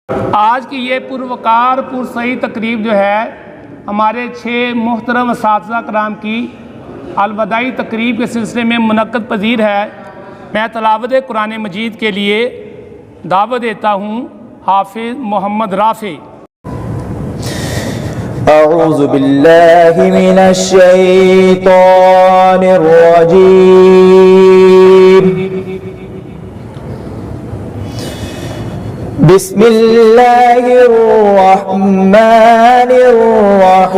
आज की ये पुरवकार पुरसई तकरीब जो है हमारे 6 मोहतरम असातिज़ा कराम की अलवदाई तकरीब के सिलसिले में मुनक्कद पजीर है। मैं तलावत कुरान मजीद के लिए दावत देता हूँ हाफिज़ मोहम्मद राफ़ी। अऊज़ु बिल्लाहि मिनश शैतानिर रजीम। बिस्मिल्लाहिर रहमानिर रहीम।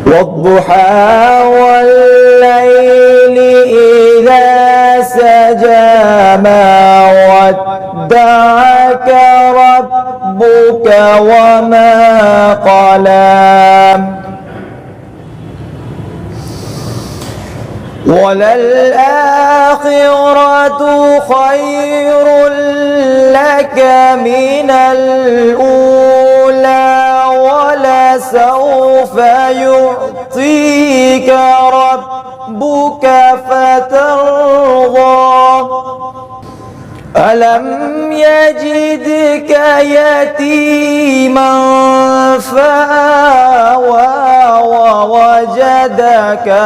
वद्दुहा वल्लैलि इज़ा सजा मा वद्दअक रब्बुक वमा क़ला। वलल्आखिरतु खैरुल लक मिनल ऊला वलसौफा युअतीका रब्बुका फतर्दा। अलम यजिदका यतीमन फआवा ववजदका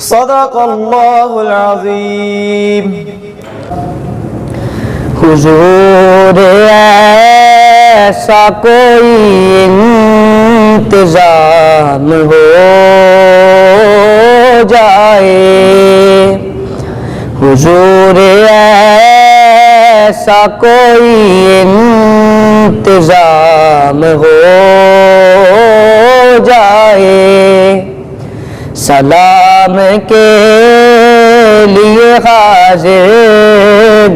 सदक़ल्लाहुल अज़ीम। हुजूर ऐसा कोई इंतज़ाम हो जाए, हुजूर ऐसा कोई इंतज़ाम हो जाए, सलाम के लिए हाज़िर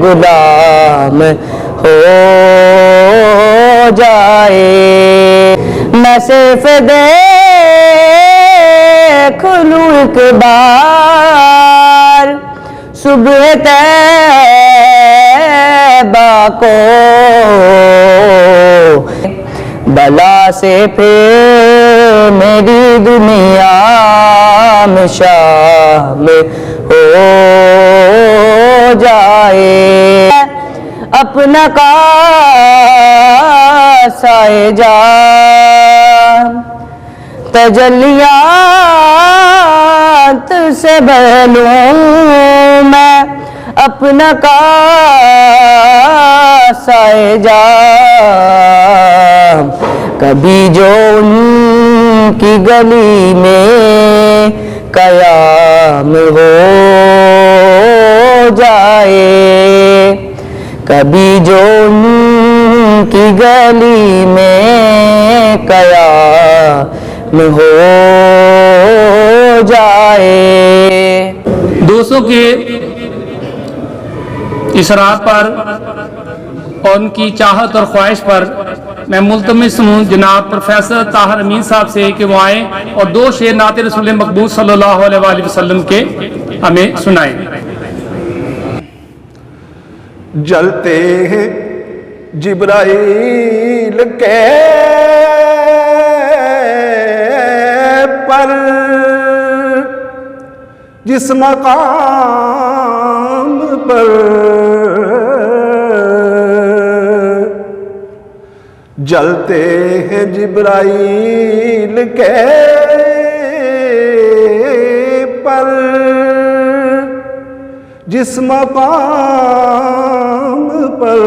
गुलाम हो जाए। मैं सिर्फ देख लूं एक बार सुबह तैबा को, बला से फिर मेरी दुनिया में शामिल हो जाए। अपना कासाए जा तजल्लियात से बहलूं मैं, अपना कासाए जा कभी जो उनकी गली में कयाम हो जाए, कभी जो उनकी गली में कयाम हो जाए। दोस्तों के इसरार पर और उनकी चाहत और ख्वाहिश पर मैं मुल्तमिस हूँ जनाब प्रोफेसर ताहिर अमीन साहब से कि वो आए और 2 शेर नाते रसूल मकबूल सल्लल्लाहु अलैहि वसल्लम के हमें सुनाएं। जलते हैं जिब्राइल के पर जिस मकाम पर जलते हैं जिब्राइल के पर जिस मकाम पर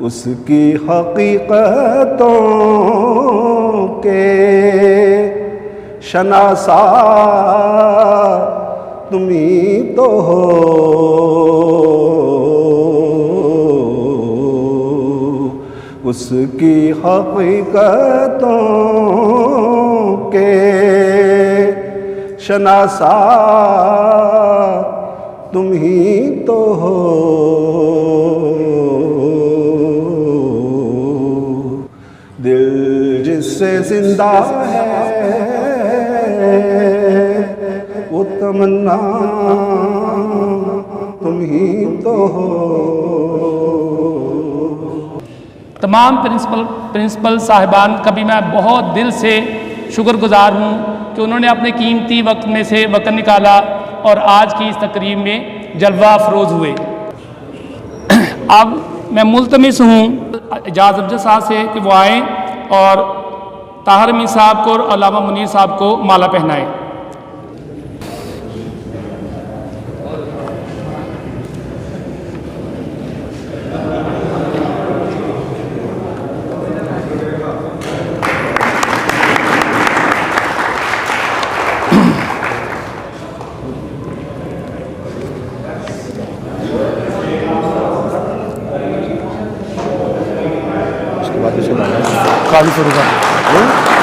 उसकी हकीकतों के शनासा तुम ही तो हो। उसकी हकीकतों के शनासा तुम ही तो हो। जिससे जिंदा है वो तमन्ना तुम ही तो हो। तमाम प्रिंसिपल साहिबान का भी मैं बहुत दिल से शुक्रगुजार हूँ कि उन्होंने अपने कीमती वक्त में से वक्त निकाला और आज की इस तकरीब में जलवा अफरोज़ हुए। अब मैं मुल्तमिस हूँ एजाज़ अफजल साहब से कि वो आएँ और ताहिर अमीन साहब को और अल्लामा मुनीर साहब को माला पहनाएँ।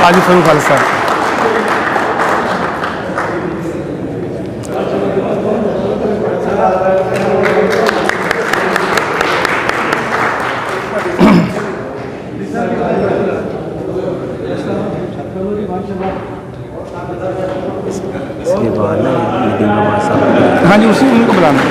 काजी फरूक खालिद साहब। हाँ जी, उसी उनको बुलाना।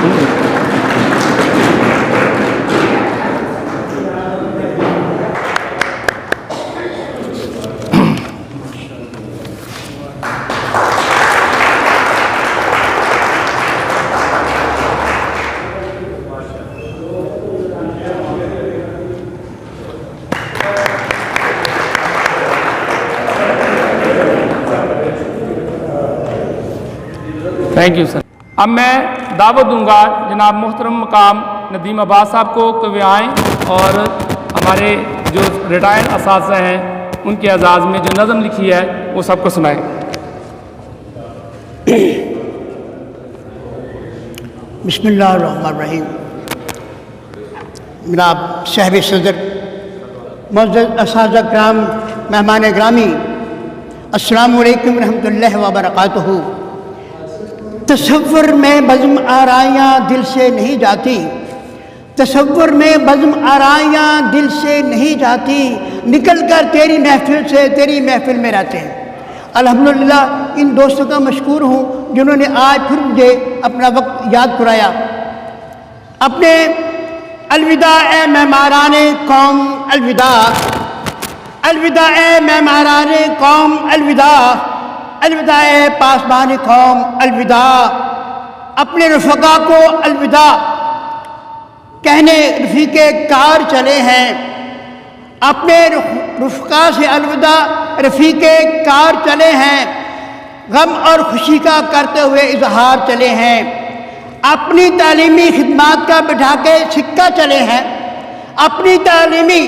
Thank you sir. अब मैं दावत दूंगा जनाब मोहतरम मकाम नदीम अब्बास साहब को कि वे आएँ और हमारे जो रिटायर्ड असातिज़ा हैं उनके एजाज़ में जो नज़म लिखी है वो सबको सुनाएं। बिस्मिल्लाहिर्रहमानिर्रहीम। जनाब साहिब सदर, मुअज़्ज़ज़ असातिज़ा किराम, मेहमान ग्रामी, अस्सलामु अलैकुम रहमतुल्लाहि व बरकातुहू। तसव्वुर में बज़्म आराइयाँ दिल से नहीं जाती, तसव्वुर में बज़्म आराइयाँ दिल से नहीं जाती, निकल कर तेरी महफिल से तेरी महफिल में रहते हैं। अल्हम्दुलिल्लाह इन दोस्तों का मशकूर हूँ जिन्होंने आज फिर मुझे अपना वक्त याद कराया। अपने अलविदा ए मेहमाराने कौम अलविदा, अलविदा ए मेहमाराने कौम अलविदा, अलविदा ए पासबान कौम अलविदा। अपने रफ़क़ा को अलविदा कहने रफ़ीक़े कार चले हैं, अपने रफ़क़ा से अलविदा रफ़ीक़े कार चले हैं, गम और खुशी का करते हुए इजहार चले हैं। अपनी तालीमी खिदमात का बिठा के सिक्का चले हैं, अपनी तालीमी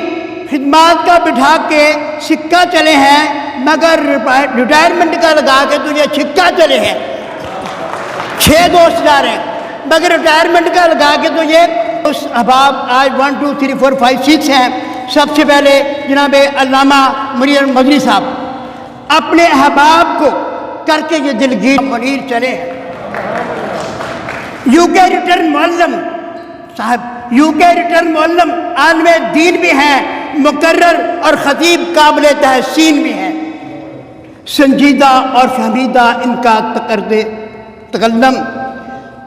खिदमात का बिठा के सिक्का चले हैं, मगर रिटायरमेंट का लगा के तुझे छिक्का चले हैं। 6 दोस्त जा रहे हैं मगर रिटायरमेंट का लगा के तुझे उस अहबाब आज 1 2 3 4 5 6 हैं। सबसे पहले जनाब अल्लामा मुनीर मदनी साहब अपने अहबाब को करके ये दिलगीर मुनीर चले हैं। यूके रिटर्न मुअल्लम साहब, यूके रिटर्न मुअल्लम आलमे दीन भी हैं, मुकर्रर और खतीब काबिल तहसीन भी हैं। संजीदा और फहमीदा इनका तकल्लम,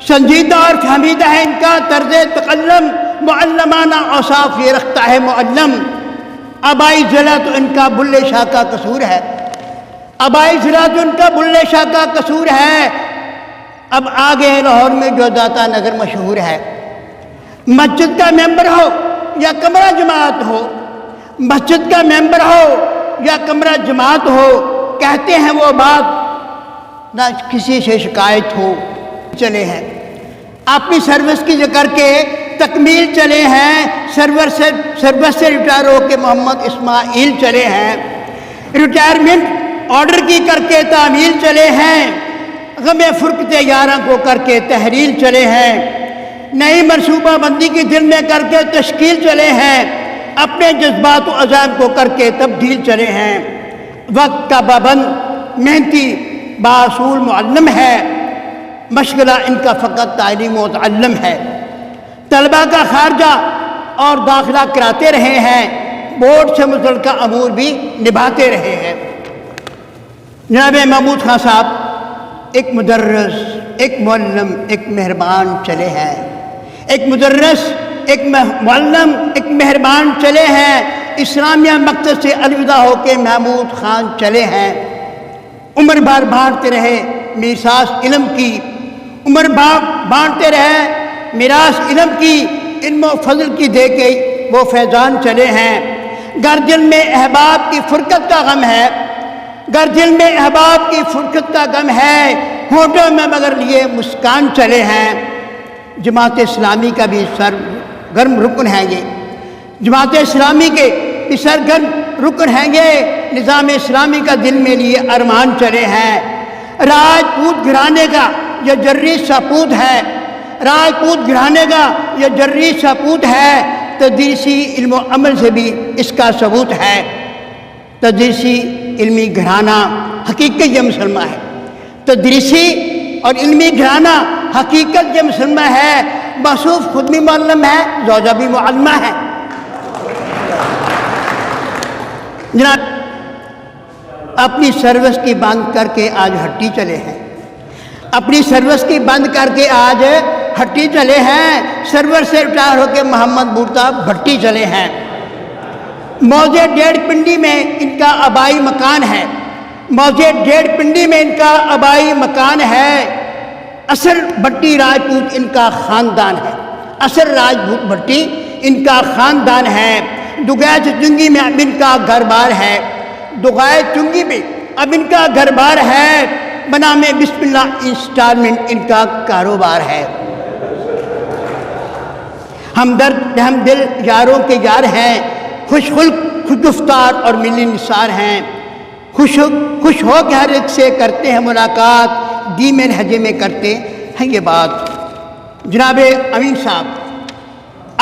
संजीदा और फहमीदा है इनका तर्ज तकल्लम, मुअल्लमाना औसाफ ये रखता है मुअल्लम। आबाई ज़िला तो इनका बुल्ले शाह का कसूर है, आबाई ज़िला तो इनका बुल्ले शाह का कसूर है। अब आगे लाहौर में जो दाता नगर मशहूर है, मस्जिद का मेंबर हो या कमरा जमात हो, मस्जिद का मेंबर हो या कमरा जमात हो, कहते हैं वो बात ना किसी से शिकायत हो। चले हैं अपनी सर्विस की जिक्र के तकमील चले हैं, सर्विस से रिटायर होकर मोहम्मद इस्माइल चले हैं। रिटायरमेंट ऑर्डर की करके तामील चले हैं, गमे फुरकते यारा को करके तहरील चले हैं। नई मनसूबा बंदी की दिल में करके तश्कील चले हैं, अपने जज्बात व अज़ाम को करके तब्दील चले हैं। वक्त का पाबंद मेहनती बासूल मुअल्लिम है, मशगला इनका फ़कत तालीम व तअल्लुम है। तलबा का खारजा और दाखिला कराते रहे हैं, बोर्ड से मुतल्लिका अमूर भी निभाते रहे हैं। जनाब महमूद खान साहब एक मुदर्रिस, एक मुअल्लिम, एक मेहरबान चले हैं। एक मुदर्रिस, एक मुअल्लिम, एक मेहरबान चले हैं। इस्लामिया मकसद से अलविदा होकर महमूद खान चले हैं। उम्र भर बांटते रहे मीरास इल्म की, उम्र बांटते रहे मीरास इल्म की, इल्म व फजल की दे के वो फैजान चले हैं। गर दिल में अहबाब की फुरकत का गम है, गर दिल में अहबाब की फुरकत का गम है, होठों में मगर लिए मुस्कान चले हैं। जमात इस्लामी का भी सरगर्म रुकन है ये, जमात इस्लामी के भी सरगर्म रुकन हैं ये। निज़ाम इस्लामी का दिल में लिए अरमान चले हैं। राजपूत घराने का यह जर्री सपूत है, राजपूत घराने का यह जर्री सपूत है। तदरीसी इल्म अमल से भी इसका सबूत है। तदरीसी इल्मी घराना हकीकत ये मुसलमा है। तदरीसी और इल्मी घराना हकीकत ये मुसलमा है। मसूफ खुद भी मुअल्लिम है, ज़ौजा भी मुअल्लिमा है। जनाब अपनी सर्विस की बंद करके आज हट्टी चले हैं, अपनी सर्विस की बंद करके आज हट्टी चले हैं। सर्वर से रिटायर होकर मोहम्मद बूटा भट्टी चले हैं। मौजे डेढ़ पिंडी में इनका आबाई मकान है, मौजे डेढ़ पिंडी में इनका आबाई मकान है। असर भट्टी राजपूत इनका ख़ानदान है, असर राजपूत भट्टी इनका ख़ानदान है। दुगैत चुंगी में अब इनका घर बार है, दुगैत चुंगी में अब इनका घर बार है। बनामे बिस्मिल्लाह इंस्टॉलमेंट इनका कारोबार है। हमदर्द हमदिल यारों के यार हैं, खुशखुल्क खुशगुफ्तार और मिली निसार हैं। खुश हो के हर एक से करते हैं मुलाकात, दी में लहजे में करते हैं ये बात। जनाब अमीन साहब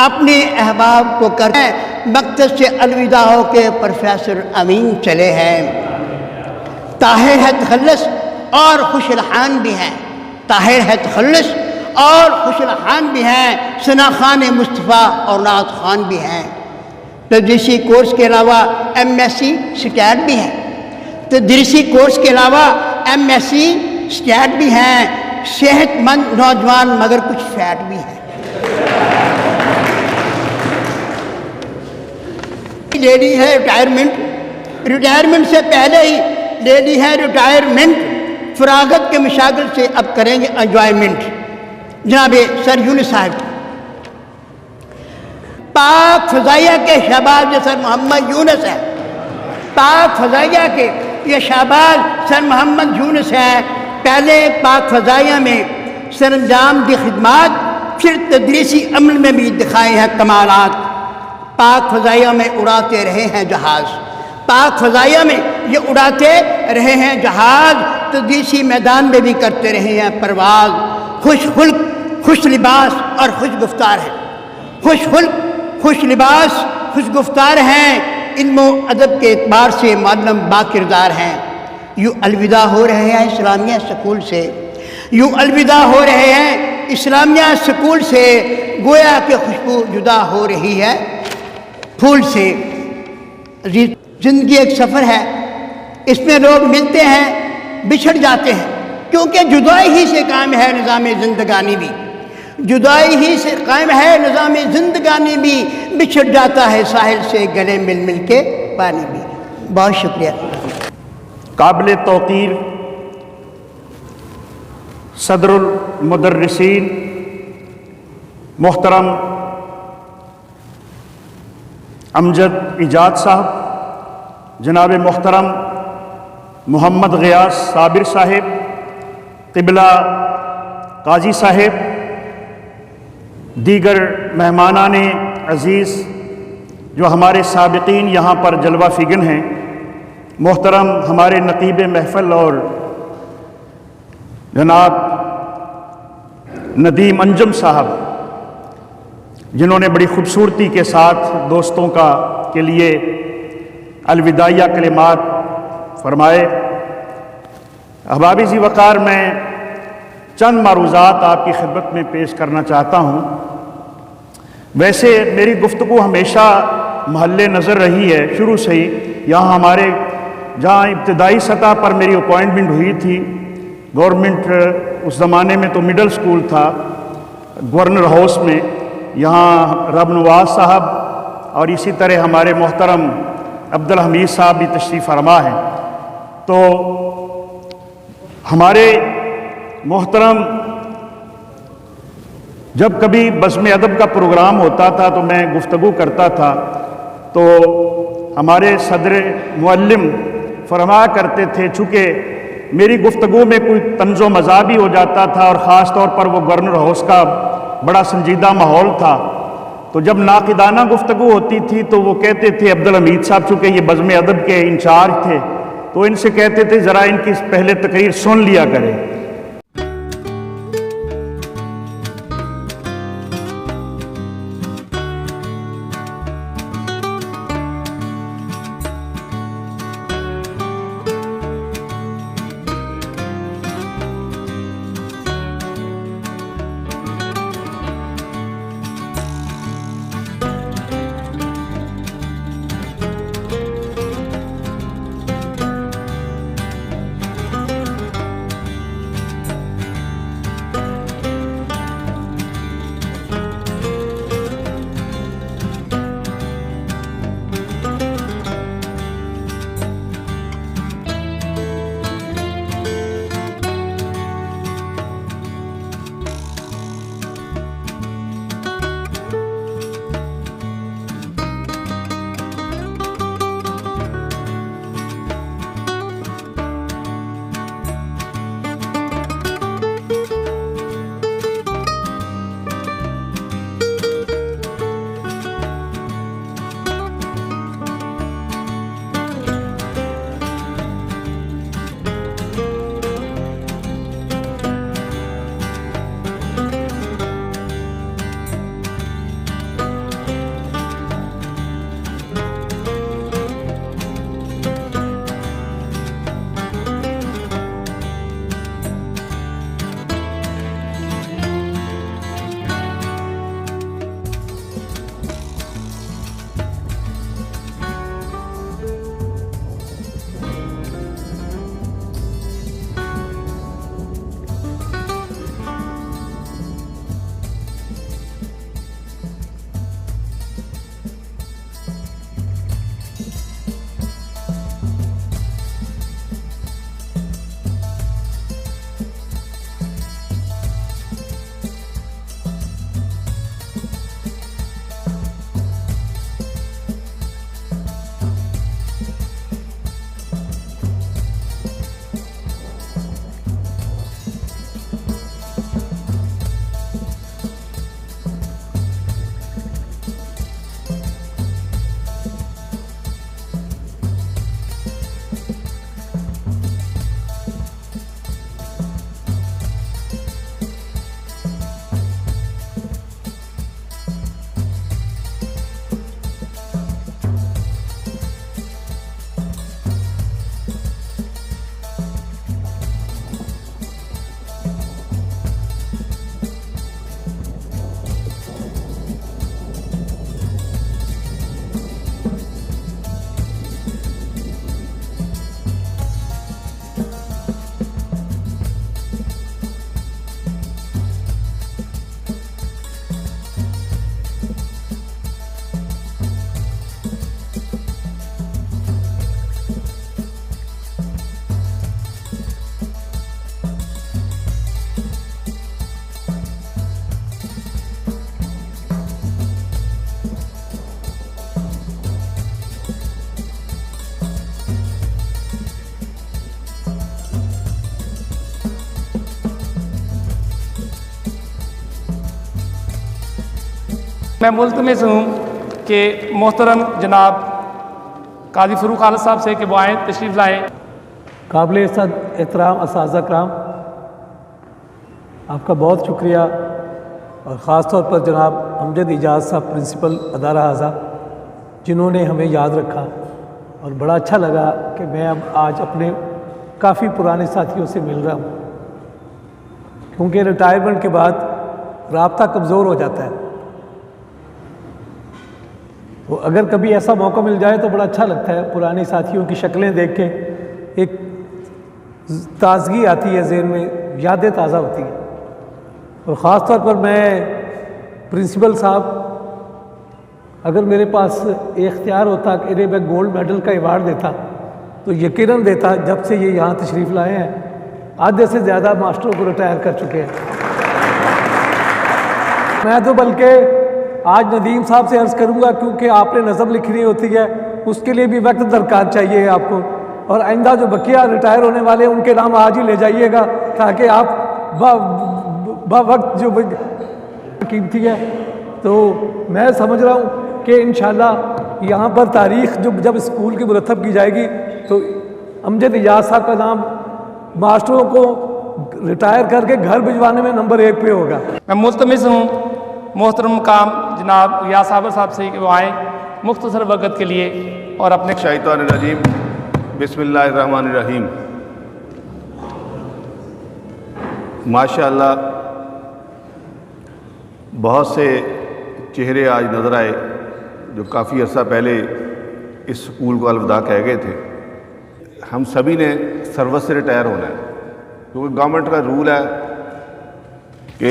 अपने अहबाब को कर मकसद से अलविदा हो के प्रोफेसर अमीन चले हैं। ताहिर है तखल्लुस और खुशलहान भी हैं, ताहिर है तखल्लुस और खुशलहान भी हैं। सना खान मुस्तफ़ा और नात खान भी हैं। तदरीसी कोर्स के अलावा MSc स्टैट भी हैं, तदरीसी कोर्स के अलावा MSc स्टैट भी हैं। सेहतमंद नौजवान मगर कुछ फैट भी हैं। ले ली है रिटायरमेंट, रिटायरमेंट से पहले ही ले ली है रिटायरमेंट। फरागत के मशागिल से अब करेंगे एंजॉयमेंट। जनाब सर यूनुस साहब पाक फ़ज़ाइया के शहबाज सर मोहम्मद यूनुस है, पाक फ़ज़ाइया के ये शहबाज सर मोहम्मद यूनुस है। पहले पाक फ़ज़ाइया में सरंजाम दी खिदमात, फिर तदरीसी अमल में भी दिखाए हैं कमालात। पाक फ़ज़ाइया में उड़ाते रहे हैं जहाज़, पाक फ़ज़ाइया में ये उड़ाते रहे हैं जहाज़। तदरीसी मैदान में भी करते रहे हैं परवाज़। खुश खुल्क खुश लिबास और खुश गुफ्तार है, खुश खुल्क खुश लिबास खुश गुफ्तार हैं। इल्म अदब के एतबार से मुअल्लिम बाकिरदार हैं। यूँ अलविदा हो रहे हैं इस्लामिया स्कूल से, यूँ अलविदा हो रहे हैं इस्लामिया स्कूल से। गोया के खुशबू जुदा हो रही है फूल से। ज़िंदगी एक सफ़र है, इसमें लोग मिलते हैं बिछड़ जाते हैं, क्योंकि जुदाई ही से कायम है निज़ाम ज़िंदगानी भी, जुदाई ही से कायम है निज़ाम ज़िंदगानी भी। बिछड़ जाता है साहिल से गले मिल मिल के पानी भी। बहुत शुक्रिया। काबिल तौक़ीर सदरुल मुदर्रिसीन मोहतरम अमजद इजाद साहब, जनाब मोहतरम मोहम्मद ग़ियास साबिर साहिब, क़िबला काजी साहिब, दीगर मेहमानान अज़ीज़ जो हमारे साबिक़ीन यहाँ पर जलवा फ़िगन हैं, मोहतरम हमारे नक़ीब महफ़ल और जनाब नदीम अंजम साहब, जिन्होंने बड़ी ख़ूबसूरती के साथ दोस्तों के लिए अलविदाइया कलिमात फरमाए। अहबाब-ए वक़ार मैं चंद मारूज़ात आपकी खिदमत में पेश करना चाहता हूँ। वैसे मेरी गुफ्तगू हमेशा महल्ले नज़र रही है शुरू से ही। यहाँ हमारे जहाँ इब्तदाई सतह पर मेरी अपॉइंटमेंट हुई थी गवर्नमेंट, उस ज़माने में तो मिडिल स्कूल था गवर्नर हाउस में, यहाँ रब नवाज साहब और इसी तरह हमारे मोहतरम अब्दुल हमीद साहब भी तशरीफ़ फरमा हैं। तो हमारे मोहतरम जब कभी बज़्म अदब का प्रोग्राम होता था तो मैं गुफ्तगू करता था, तो हमारे सदर मुअल्लिम फरमाया करते थे, चूँकि मेरी गुफ्तगू में कोई तंज़ो मज़ा भी हो जाता था और ख़ास तौर पर वो गवर्नर हाउस का बड़ा संजीदा माहौल था, तो जब नाक़िदाना गुफ्तगू होती थी तो वो कहते थे, अब्दुल हमीद साहब चूँकि ये बज़्म अदब के इंचार्ज थे, तो इनसे कहते थे ज़रा इनकी पहले तकरीर सुन लिया करें। मैं मुल्तमिस हूँ कि मोहतरम जनाब काजी फ़रूक खालिद साहब से कि वो आएँ, तशरीफ़ लाएँ। काबिल एहतराम असातिज़ा कराम, आपका बहुत शुक्रिया और ख़ास तौर पर जनाब अमजद इजाज़ साहब प्रिंसिपल अदारा हाज़ा, जिन्होंने हमें याद रखा और बड़ा अच्छा लगा कि मैं अब आज अपने काफ़ी पुराने साथियों से मिल रहा हूँ, क्योंकि रिटायरमेंट के बाद राब्ता कमज़ोर हो जाता है। तो अगर कभी ऐसा मौका मिल जाए तो बड़ा अच्छा लगता है, पुराने साथियों की शक्लें देख के एक ताजगी आती है ज़हन में, यादें ताज़ा होती हैं। और ख़ास तौर पर मैं प्रिंसिपल साहब, अगर मेरे पास इख्तियार होता कि इन्हें मैं गोल्ड मेडल का अवार्ड देता तो यकीनन देता। जब से ये यहाँ तशरीफ़ लाए हैं आधे से ज़्यादा मास्टरों को रिटायर कर चुके हैं। मैं तो बल्कि आज नदीम साहब से अर्ज़ करूँगा, क्योंकि आपने नज़म लिखनी होती है, उसके लिए भी वक्त दरकार चाहिए आपको। और आइंदा जो बकिया रिटायर होने वाले हैं उनके नाम आज ही ले जाइएगा, ताकि आप वक्त जो कीमती है। तो मैं समझ रहा हूँ कि इंशाल्लाह यहाँ पर तारीख़ जब स्कूल की मुरतब की जाएगी तो अमजद इजाज़ साहब का नाम मास्टरों को रिटायर करके घर भिजवाने में नंबर 1 पे होगा। मैं मुल्तमिस हूँ मोहतरम मुकाम जनाब रियाज साहब से कि वो आए मुख्तसर वक़्त के लिए और अपने शैतानिर्रजीम बिस्मिल्लाहिर्रहमानिर्रहीम। माशाअल्लाह बहुत से चेहरे आज नज़र आए जो काफ़ी अर्सा पहले इस स्कूल को अलविदा कह गए थे। हम सभी ने सर्विस से रिटायर होना है, क्योंकि गवर्नमेंट का रूल है कि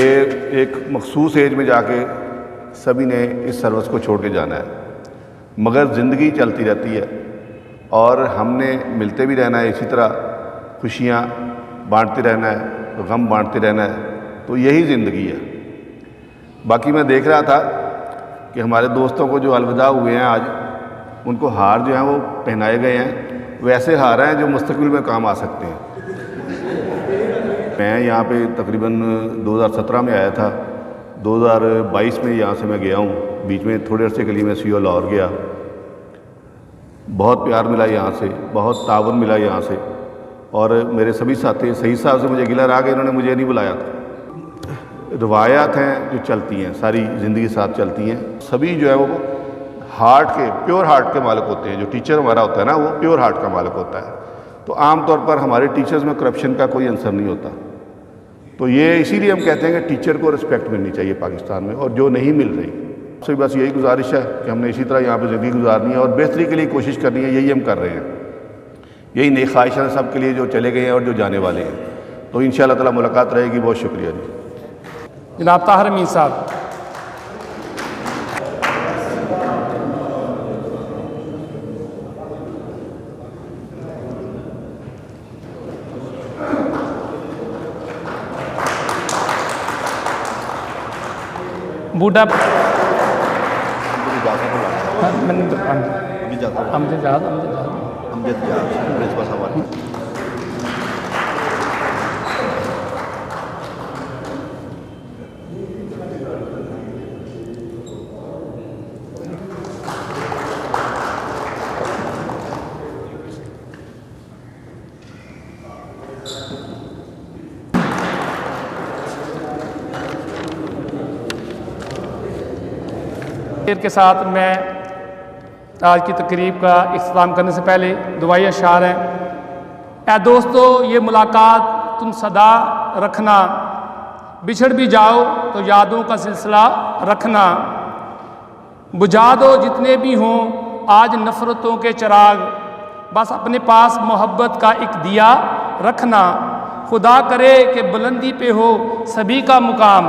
एक मखसूस एज में जाके सभी ने इस सर्विस को छोड़ के जाना है। मगर ज़िंदगी चलती रहती है और हमने मिलते भी रहना है, इसी तरह खुशियाँ बांटते रहना है, गम बांटते रहना है। तो यही ज़िंदगी है। बाकी मैं देख रहा था कि हमारे दोस्तों को जो अलविदा हुए हैं आज, उनको हार जो हैं वो पहनाए गए हैं, वैसे हार हैं जो मुस्तकबिल में काम आ सकते हैं। मैं यहाँ पे तकरीबन 2017 में आया था, 2022 में यहाँ से मैं गया हूँ। बीच में थोड़े अरसे के लिए मैं CO लाहौर गया। बहुत प्यार मिला यहाँ से, बहुत तावन मिला यहाँ से। और मेरे सभी साथी सही साहब से मुझे गिला रहा कि इन्होंने मुझे नहीं बुलाया था। रवायात हैं जो चलती हैं, सारी ज़िंदगी साथ चलती हैं। सभी जो है वो हार्ट के, प्योर हार्ट के मालिक होते हैं। जो टीचर हमारा होता है ना, वो प्योर हार्ट का मालिक होता है। तो आम तौर पर हमारे टीचर्स में करप्शन का कोई अंसर नहीं होता। तो ये इसीलिए हम कहते हैं कि टीचर को रिस्पेक्ट मिलनी चाहिए पाकिस्तान में, और जो नहीं मिल रही। सबसे बस यही गुजारिश है कि हमने इसी तरह यहाँ पर ज़िंदगी गुजारनी है और बेहतरी के लिए कोशिश करनी है। यही हम कर रहे हैं। यही नई ख्वाहिशां सब के लिए जो चले गए हैं और जो जाने वाले हैं। तो इंशाअल्लाह ताला मुलाकात रहेगी। बहुत शुक्रिया जी। जनाब ताहिर अमीन साहब। बूढ़ा के साथ मैं आज की तकरीब का इख्तिताम करने से पहले दुआई अशार हैं। ऐ दोस्तों, ये मुलाकात तुम सदा रखना, बिछड़ भी जाओ तो यादों का सिलसिला रखना। बुझा दो जितने भी हों आज नफ़रतों के चिराग, बस अपने पास मोहब्बत का एक दिया रखना। खुदा करे कि बुलंदी पे हो सभी का मुकाम,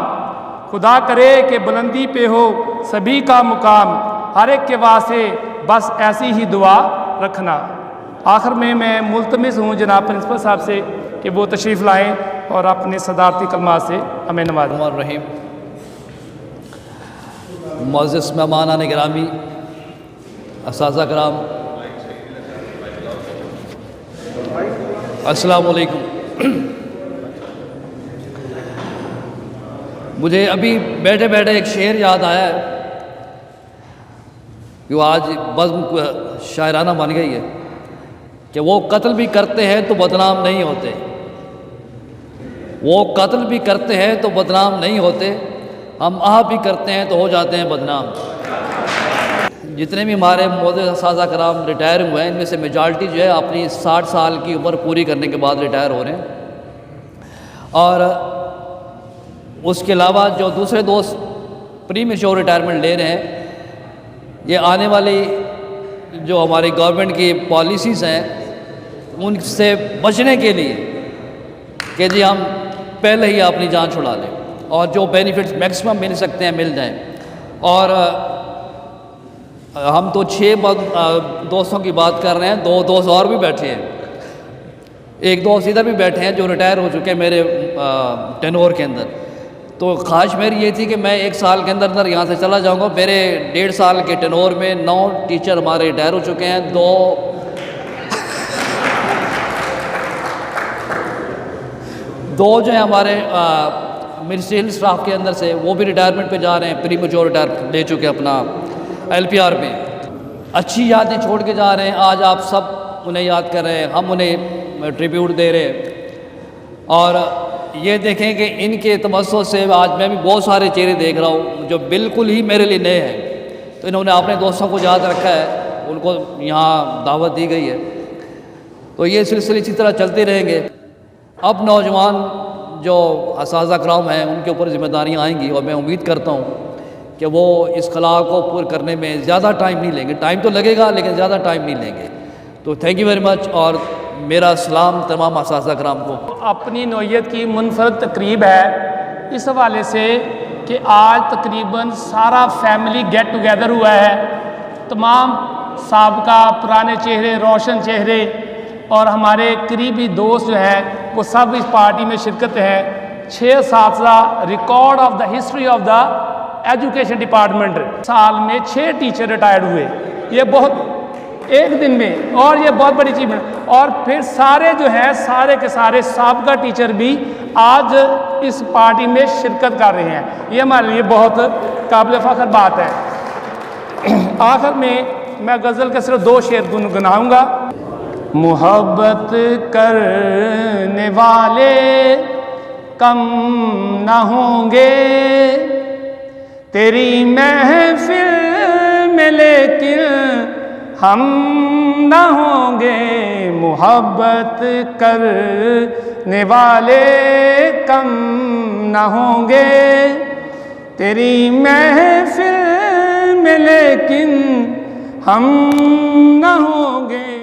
खुदा करे कि बुलंदी पे हो सभी का मुकाम। हर एक के वास्ते बस ऐसी ही दुआ रखना। आखिर में मैं मुल्तमिस हूँ जनाब प्रिंसिपल साहब से कि वो तशरीफ़ लाएँ और अपने सदारती कलमात से हमें नवाजें। रहीम, मुअज़्ज़िज़ मेहमानान गिरामी, असातिज़ा कराम, अस्सलामु अलैकुम। मुझे अभी बैठे बैठे एक शेर याद आया है कि वो आज बज़्म शायराना बन गई है कि वो कत्ल भी करते हैं तो बदनाम नहीं होते, वो कत्ल भी करते हैं तो बदनाम नहीं होते, हम आह भी करते हैं तो हो जाते हैं बदनाम। जितने भी हमारे मोअज़्ज़िज़ असातिज़ा कराम रिटायर हुए हैं, इनमें से मेजॉरिटी जो है अपनी 60 साल की उम्र पूरी करने के बाद रिटायर हो रहे हैं। और उसके अलावा जो दूसरे दोस्त प्री मेच्योर रिटायरमेंट ले रहे हैं, ये आने वाली जो हमारी गवर्नमेंट की पॉलिसीज़ हैं उनसे बचने के लिए कि जी हम पहले ही अपनी जान छुड़ा लें और जो बेनिफिट्स मैक्सिमम मिल सकते हैं मिल जाएं। और हम तो 6 दोस्तों की बात कर रहे हैं, 2 दोस्त और भी बैठे हैं, एक दोस्त इधर भी बैठे हैं जो रिटायर हो चुके हैं मेरे टेनोर के अंदर। तो ख्वाहिश मेरी ये थी कि मैं 1 साल के अंदर अंदर यहाँ से चला जाऊँगा। मेरे 1.5 साल के टेनोर में 9 टीचर हमारे रिटायर हो चुके हैं, 2 जो हैं हमारे मिनिस्ट्रियल स्टाफ के अंदर से वो भी रिटायरमेंट पे जा रहे हैं, प्री मेच्योर रिटायर ले चुके हैं अपना LPR में। अच्छी यादें छोड़ के जा रहे हैं। आज आप सब उन्हें याद कर रहे हैं, हम उन्हें ट्रिब्यूट दे रहे हैं। और ये देखें कि इनके तमस्सुल से आज मैं भी बहुत सारे चेहरे देख रहा हूँ जो बिल्कुल ही मेरे लिए नए हैं। तो इन्होंने अपने दोस्तों को याद रखा है, उनको यहाँ दावत दी गई है। तो ये सिलसिले इसी तरह चलते रहेंगे। अब नौजवान जो असातिज़ा कराम हैं उनके ऊपर ज़िम्मेदारियाँ आएंगी और मैं उम्मीद करता हूँ कि वो इस खला को पूरा करने में ज़्यादा टाइम नहीं लेंगे। टाइम तो लगेगा लेकिन ज़्यादा टाइम नहीं लेंगे। तो थैंक यू वेरी मच और मेरा सलाम तमाम असातिज़ा कराम को। अपनी नौइयत की मुनफरद तकरीब है इस हवाले से कि आज तकरीबन सारा फैमिली गेट टुगेदर हुआ है। तमाम साबका पुराने चेहरे, रोशन चेहरे और हमारे करीबी दोस्त जो हैं वो सब इस पार्टी में शिरकत है। 6 असातिज़ा record of the history of the education department, साल में 6 टीचर रिटायर्ड हुए। ये बहुत एक दिन में, और ये बहुत बड़ी अचीवमेंट। और फिर सारे जो है सारे के सारे साबका टीचर भी आज इस पार्टी में शिरकत कर रहे हैं। ये हमारे लिए बहुत काबिल फ़ख्र बात है। आखिर में मैं गज़ल के सिर्फ 2 शेर गुनगुनाऊंगा। मोहब्बत करने वाले कम न होंगे तेरी महफिल में, लेकिन हम न होंगे। मोहब्बत करने वाले कम न होंगे तेरी महफिल में, लेकिन हम न होंगे।